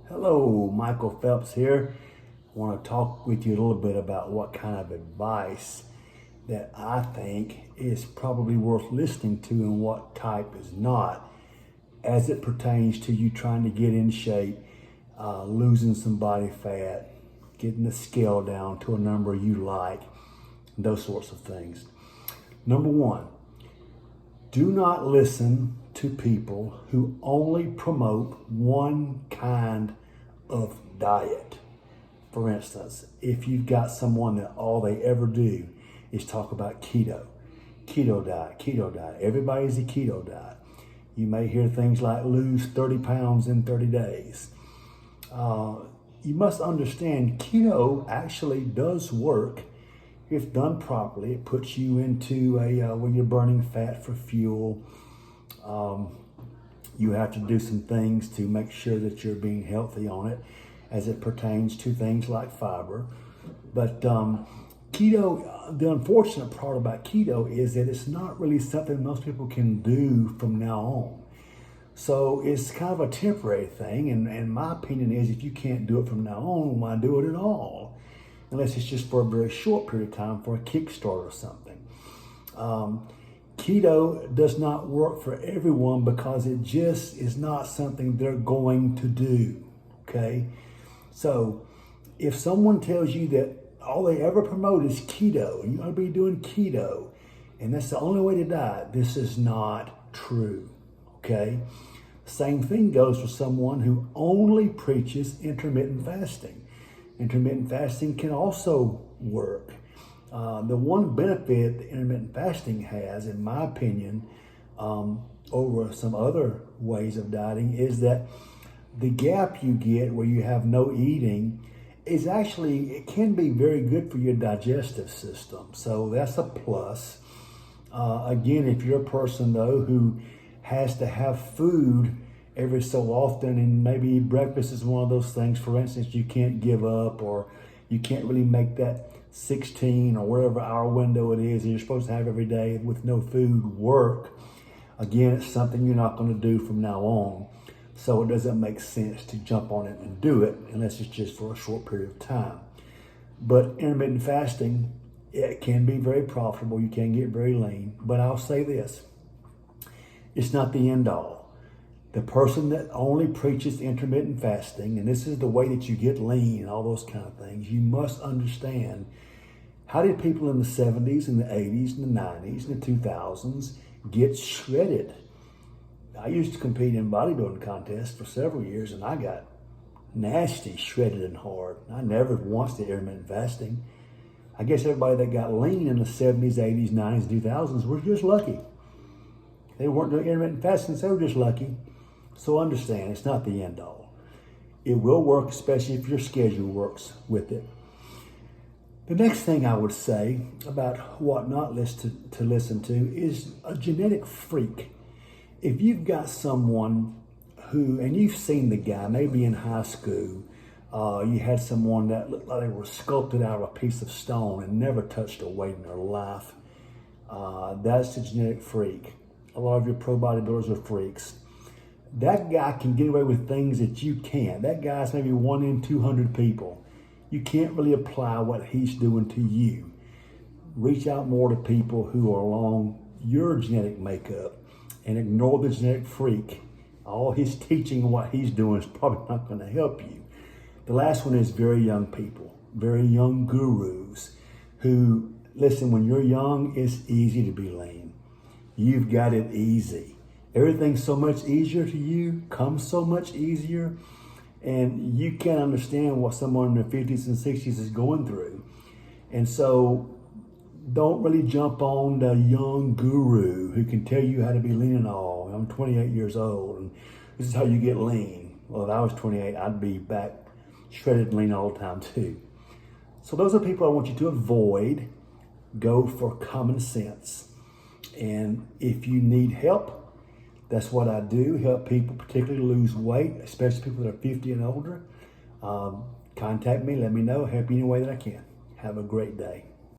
Hello, Michael Phelps here. I want to talk with you a little bit about what kind of advice that I think is probably worth listening to and what type is not, as it pertains to you trying to get in shape, losing some body fat, getting the scale down to a number you like, those sorts of things. Number one, do not listen to people who only promote one kind of diet. For instance, if you've got someone that all they ever do is talk about keto diet, everybody's a keto diet. You may hear things like lose 30 pounds in 30 days. You must understand keto actually does work. If done properly, it puts you into where you're burning fat for fuel. You have to do some things to make sure that you're being healthy on it as it pertains to things like fiber. But keto, the unfortunate part about keto is that it's not really something most people can do from now on. So it's kind of a temporary thing. And my opinion is if you can't do it from now on, why do it at all? Unless it's just for a very short period of time for a kickstart or something. Keto does not work for everyone because it just is not something they're going to do, okay? So if someone tells you that all they ever promote is keto, you ought to be doing keto, and that's the only way to diet, this is not true, okay? Same thing goes for someone who only preaches intermittent fasting. Intermittent fasting can also work. The one benefit that intermittent fasting has, in my opinion, over some other ways of dieting is that the gap you get where you have no eating is actually, it can be very good for your digestive system. So that's a plus. Again, if you're a person though who has to have food every so often, and maybe breakfast is one of those things, for instance, you can't give up, or you can't really make that 16 or whatever hour window it is that you're supposed to have every day with no food work. Again, it's something you're not going to do from now on. So it doesn't make sense to jump on it and do it unless it's just for a short period of time. But intermittent fasting, it can be very profitable. You can get very lean. But I'll say this, it's not the end all. The person that only preaches intermittent fasting, and this is the way that you get lean and all those kind of things, you must understand, how did people in the 70s and the 80s and the 90s and the 2000s get shredded? I used to compete in bodybuilding contests for several years, and I got nasty, shredded and hard. I never once did intermittent fasting. I guess everybody that got lean in the 70s, 80s, 90s, 2000s were just lucky. They weren't doing intermittent fasting, so they were just lucky. So understand, it's not the end all. It will work, especially if your schedule works with it. The next thing I would say about what not to listen to is a genetic freak. If you've got someone who, and you've seen the guy, maybe in high school, you had someone that looked like they were sculpted out of a piece of stone and never touched a weight in their life, that's the genetic freak. A lot of your pro bodybuilders are freaks. That guy can get away with things that you can't. That guy's maybe 1 in 200 people. You can't really apply what he's doing to you. Reach out more to people who are along your genetic makeup and ignore the genetic freak. All his teaching and what he's doing is probably not going to help you. The last one is very young people, very young gurus who, listen, when you're young, it's easy to be lean. You've got it easy. Everything's so much easier to you, comes so much easier, and you can't understand what someone in their 50s and 60s is going through. And so don't really jump on the young guru who can tell you how to be lean and all. I'm 28 years old, and this is how you get lean. Well, if I was 28, I'd be back shredded and lean all the time too. So those are people I want you to avoid. Go for common sense. And if you need help, that's what I do, help people particularly lose weight, especially people that are 50 and older. Contact me, let me know, help you any way that I can. Have a great day.